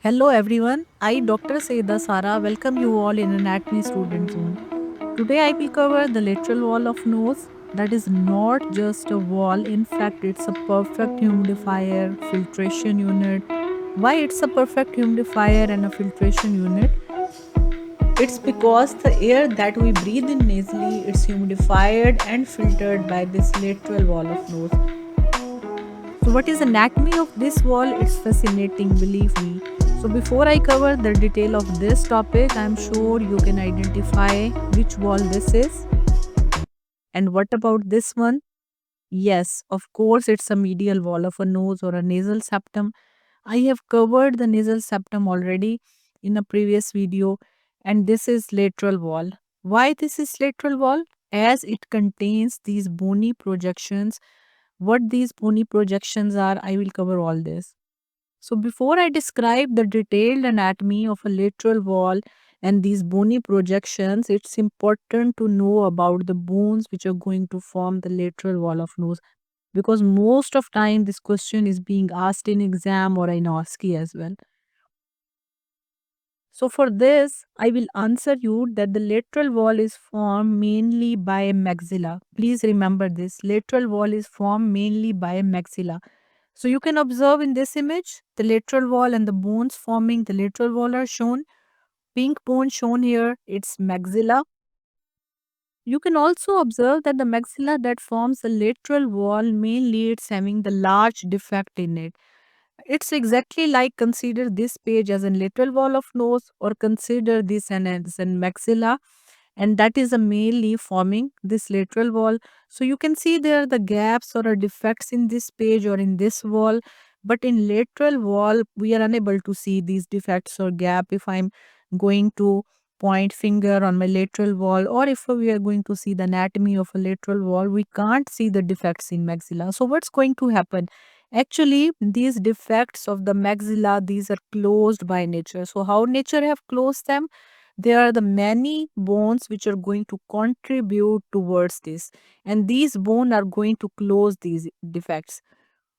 Hello everyone, I Dr. Saida Sara welcome you all in Anatomy Student Zone. Today I will cover the lateral wall of nose. That is not just a wall, in fact it's a perfect humidifier, filtration unit. Why it's a perfect humidifier and a filtration unit? It's because the air that we breathe in nasally it's humidified and filtered by this lateral wall of nose. So, what is anatomy of this wall? It's fascinating, believe me. So, before I cover the detail of this topic, I'm sure you can identify which wall this is. And what about this one? Yes, of course, it's a medial wall of a nose or a nasal septum. I have covered the nasal septum already in a previous video, and this is lateral wall. Why this is lateral wall? As it contains these bony projections. What these bony projections are, I will cover all this. So, before I describe the detailed anatomy of a lateral wall and these bony projections, it's important to know about the bones which are going to form the lateral wall of nose, because most of time this question is being asked in exam or in OSCE as well. So for this, I will answer you that the lateral wall is formed mainly by a maxilla. Please remember this. Lateral wall is formed mainly by a maxilla. So you can observe in this image, the lateral wall and the bones forming the lateral wall are shown. Pink bone shown here, it's maxilla. You can also observe that the maxilla that forms the lateral wall mainly it's having the large defect in it. It's exactly like consider this page as a lateral wall of nose or consider this as an maxilla, and that is a mainly forming this lateral wall. So you can see there are the gaps or defects in this page or in this wall, but in lateral wall we are unable to see these defects or gap if I'm going to point finger on my lateral wall, or if we are going to see the anatomy of a lateral wall we can't see the defects in maxilla. So what's going to happen? Actually, these defects of the maxilla, these are closed by nature. So, how nature have closed them? There are the many bones which are going to contribute towards this, and these bones are going to close these defects.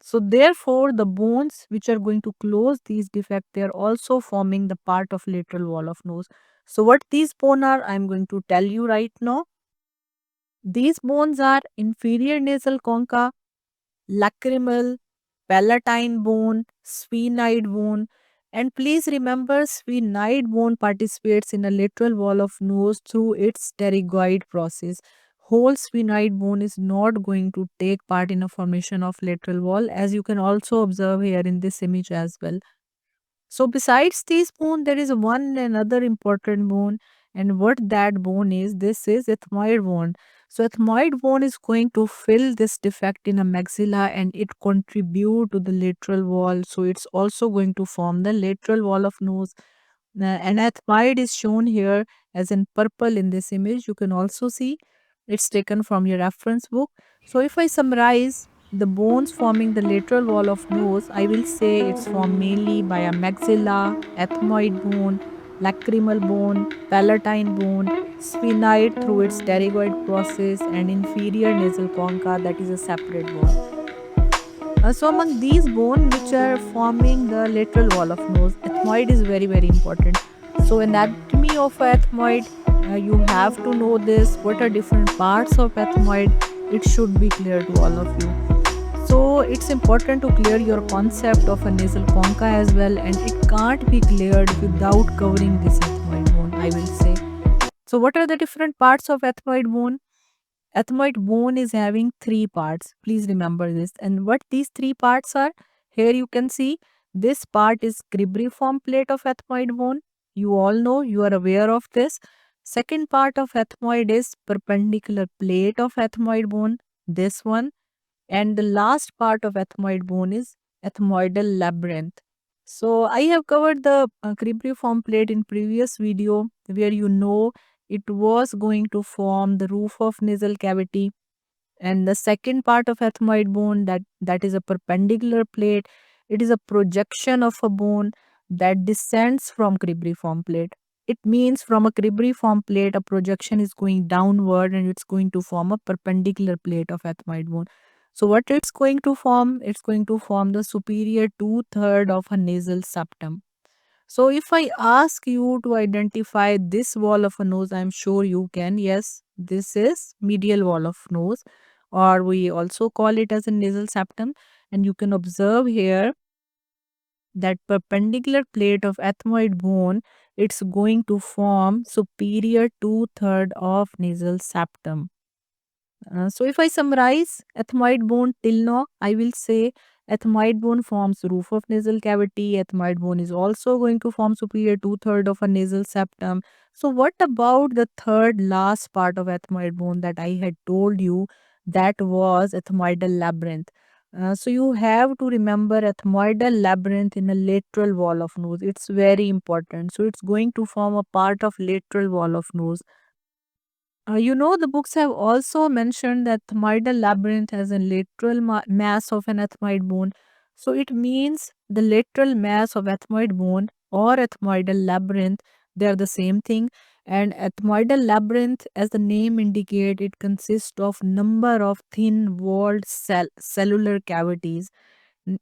So, therefore, the bones which are going to close these defects, they are also forming the part of lateral wall of nose. So, what these bones are, I am going to tell you right now. These bones are inferior nasal concha, lacrimal, palatine bone, sphenoid bone. And please remember, sphenoid bone participates in a lateral wall of nose through its pterygoid process. Whole sphenoid bone is not going to take part in a formation of lateral wall, as you can also observe here in this image as well. So besides this bone, there is one another important bone, and what that bone is, this is ethmoid bone. So ethmoid bone is going to fill this defect in a maxilla and it contribute to the lateral wall. So it's also going to form the lateral wall of nose. And ethmoid is shown here as in purple in this image. You can also see it's taken from your reference book. So if I summarize the bones forming the lateral wall of nose, I will say it's formed mainly by a maxilla, ethmoid bone, lacrimal bone, palatine bone, sphenoid through its pterygoid process, and inferior nasal concha, that is a separate bone. So among these bone which are forming the lateral wall of nose, ethmoid is very very important. So anatomy of ethmoid, you have to know this. What are different parts of ethmoid? It should be clear to all of you. So it's important to clear your concept of a nasal concha as well, and it can't be cleared without covering this ethmoid bone, I will say. So what are the different parts of ethmoid bone? Ethmoid bone is having three parts. Please remember this. And what these three parts are? Here you can see this part is cribriform plate of ethmoid bone. You all know, you are aware of this. Second part of ethmoid is perpendicular plate of ethmoid bone. This one. And the last part of ethmoid bone is ethmoidal labyrinth. So I have covered the cribriform plate in previous video where you know it was going to form the roof of nasal cavity, and the second part of ethmoid bone, that is a perpendicular plate. It is a projection of a bone that descends from cribriform plate. It means from a cribriform plate a projection is going downward and it's going to form a perpendicular plate of ethmoid bone. So what it's going to form? It's going to form the superior two-third of a nasal septum. So if I ask you to identify this wall of a nose, I'm sure you can. Yes, this is medial wall of nose, or we also call it as a nasal septum. And you can observe here that perpendicular plate of ethmoid bone, it's going to form superior two-third of nasal septum. So if I summarize ethmoid bone till now, I will say ethmoid bone forms roof of nasal cavity. Ethmoid bone is also going to form superior two-third of a nasal septum. So what about the third last part of ethmoid bone that I had told you, that was ethmoidal labyrinth? So you have to remember ethmoidal labyrinth in a lateral wall of nose. It's very important. So it's going to form a part of lateral wall of nose. The books have also mentioned that ethmoidal labyrinth has a lateral mass of an ethmoid bone. So it means the lateral mass of ethmoid bone or ethmoidal labyrinth, they are the same thing. And ethmoidal labyrinth, as the name indicate, it consists of number of thin walled cellular cavities.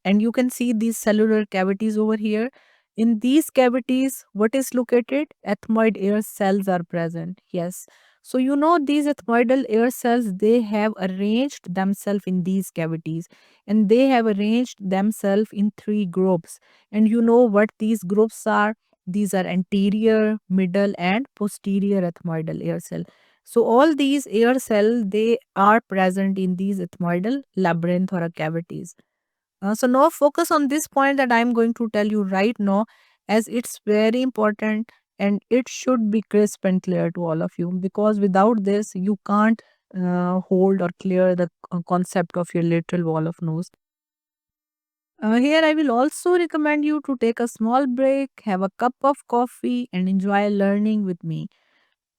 And you can see these cellular cavities over here. In these cavities, what is located? Ethmoid air cells are present. Yes. So these ethmoidal air cells, they have arranged themselves in these cavities, and they have arranged themselves in three groups. And you know what these groups are? These are anterior, middle, and posterior ethmoidal air cell. So all these air cells, they are present in these ethmoidal labyrinth or cavities. So now focus on this point that I'm going to tell you right now, as it's very important and it should be crisp and clear to all of you, because without this you can't hold or clear the concept of your lateral wall of nose. Here I will also recommend you to take a small break, have a cup of coffee, and enjoy learning with me.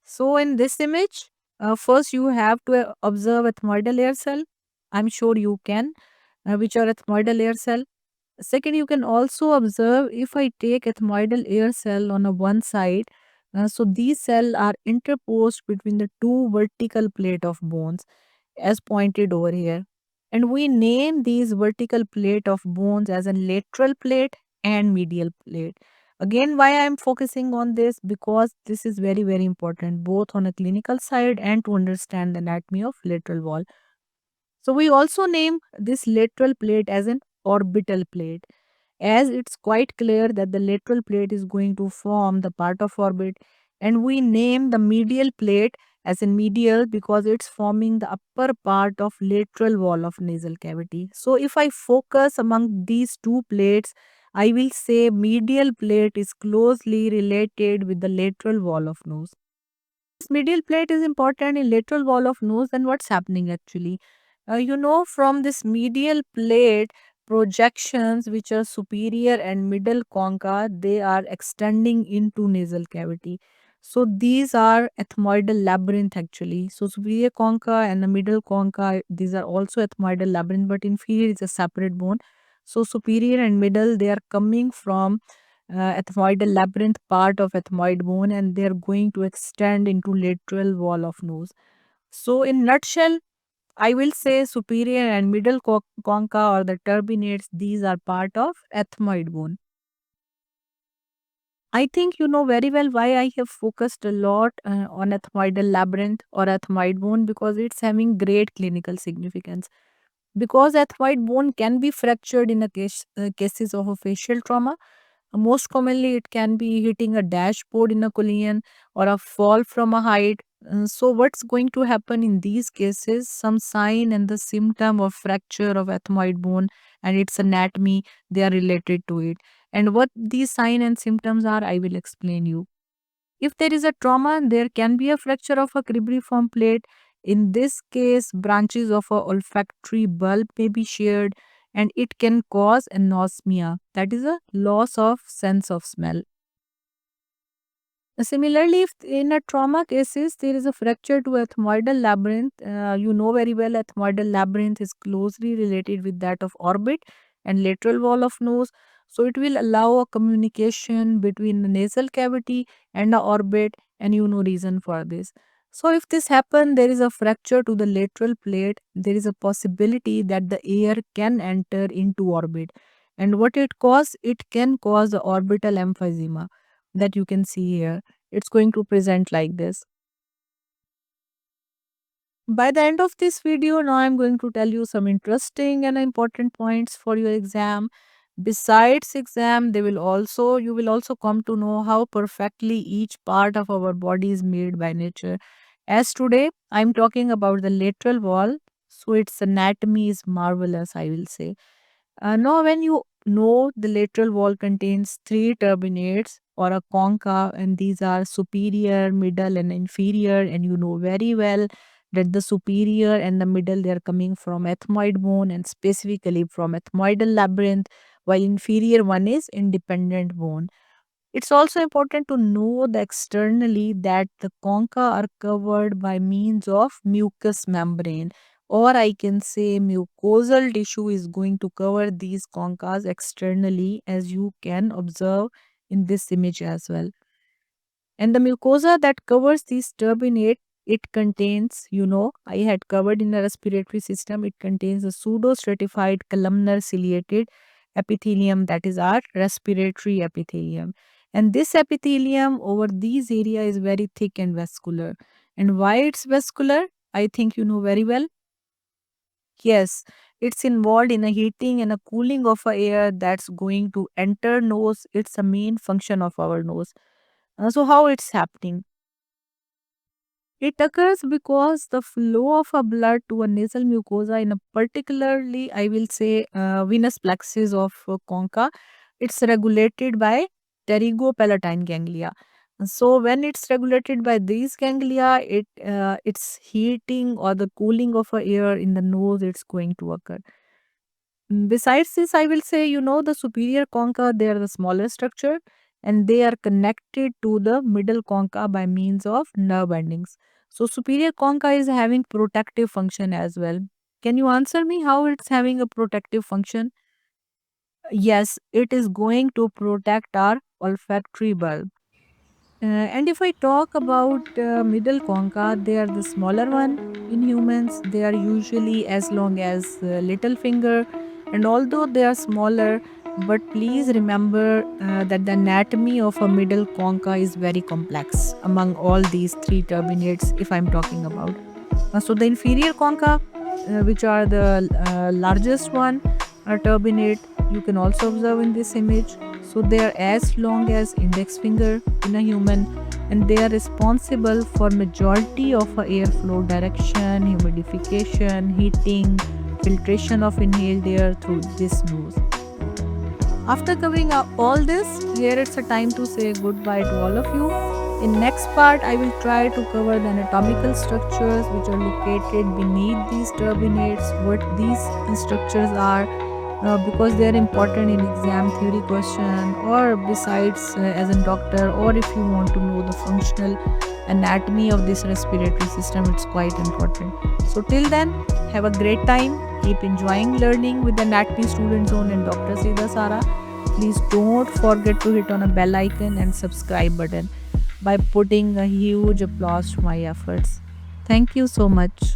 So in this image, first you have to observe ethmoidal air cell. I'm sure you can, which are ethmoidal air cell. Second, you can also observe, if I take ethmoidal air cell on a one side, so these cells are interposed between the two vertical plate of bones as pointed over here. And we name these vertical plate of bones as a lateral plate and medial plate. Again, why I am focusing on this? Because this is very, very important, both on a clinical side and to understand the anatomy of lateral wall. So we also name this lateral plate as an orbital plate, as it's quite clear that the lateral plate is going to form the part of orbit. And we name the medial plate as in medial because it's forming the upper part of lateral wall of nasal cavity. So if I focus among these two plates, I will say medial plate is closely related with the lateral wall of nose. This medial plate is important in lateral wall of nose. Then what's happening actually? From this medial plate, projections which are superior and middle concha, they are extending into nasal cavity. So these are ethmoidal labyrinth actually. So superior concha and the middle concha, these are also ethmoidal labyrinth, but inferior is a separate bone. So superior and middle, they are coming from ethmoidal labyrinth part of ethmoid bone, and they are going to extend into lateral wall of nose. So in nutshell, I will say superior and middle concha or the turbinates, these are part of ethmoid bone. I think you know very well why I have focused a lot on ethmoidal labyrinth or ethmoid bone, because it's having great clinical significance. Because ethmoid bone can be fractured in a cases of a facial trauma. Most commonly, it can be hitting a dashboard in a collision or a fall from a height. So, what's going to happen in these cases? Some sign and the symptom of fracture of ethmoid bone and its anatomy, they are related to it. And what these sign and symptoms are, I will explain you. If there is a trauma, there can be a fracture of a cribriform plate. In this case, branches of a olfactory bulb may be sheared, and it can cause anosmia, that is a loss of sense of smell. Similarly, if in a trauma cases there is a fracture to ethmoidal labyrinth, you know very well ethmoidal labyrinth is closely related with that of orbit and lateral wall of nose. So it will allow a communication between the nasal cavity and the orbit, and you know reason for this. So if this happen, there is a fracture to the lateral plate, there is a possibility that the air can enter into orbit, And what it cause? It can cause the orbital emphysema that you can see here. It's going to present like this. By the end of this video, now I'm going to tell you some interesting and important points for your exam. Besides exam, you will also come to know how perfectly each part of our body is made by nature. As today, I'm talking about the lateral wall, so its anatomy is marvelous, I will say. Now, when you know the lateral wall contains three turbinates or a concha, and these are superior, middle, and inferior, and you know very well that the superior and the middle they are coming from ethmoid bone and specifically from ethmoidal labyrinth, while inferior one is independent bone. It's also important to know that externally that the concha are covered by means of mucous membrane, or I can say mucosal tissue is going to cover these concas externally, as you can observe in this image as well. And the mucosa that covers these turbinate, it contains, I had covered in the respiratory system, it contains a pseudo-stratified columnar ciliated epithelium, that is our respiratory epithelium. And this epithelium over these area is very thick and vascular. And why it's vascular? I think you know very well. Yes, it's involved in a heating and a cooling of a air that's going to enter nose. It's a main function of our nose. So how it's happening? It occurs because the flow of a blood to a nasal mucosa in a particularly, I will say, venous plexus of concha, it's regulated by pterygopalatine ganglia. So when it's regulated by these ganglia, its heating or the cooling of a air in the nose, it's going to occur. Besides this, I will say, the superior concha, they are the smaller structure and they are connected to the middle concha by means of nerve endings. So, superior concha is having protective function as well. Can you answer me how it's having a protective function? Yes, it is going to protect our olfactory bulb. And if I talk about middle concha, they are the smaller one in humans. They are usually as long as little finger, and although they are smaller, but please remember that the anatomy of a middle concha is very complex among all these three turbinates. If I'm talking about, so the inferior concha, which are the largest one, are turbinate. You can also observe in this image. So they are as long as index finger in a human, and they are responsible for majority of airflow direction, humidification, heating, filtration of inhaled air through this nose. After covering up all this, here it's a time to say goodbye to all of you. In next part, I will try to cover the anatomical structures which are located beneath these turbinates, what these structures are, because they are important in exam theory question, or besides as a doctor, or if you want to know the functional anatomy of this respiratory system, it's quite important. So till then, have a great time. Keep enjoying learning with the Anatomy Student Zone and Dr. Sida Sara. Please don't forget to hit on a bell icon and subscribe button by putting a huge applause to my efforts. Thank you so much.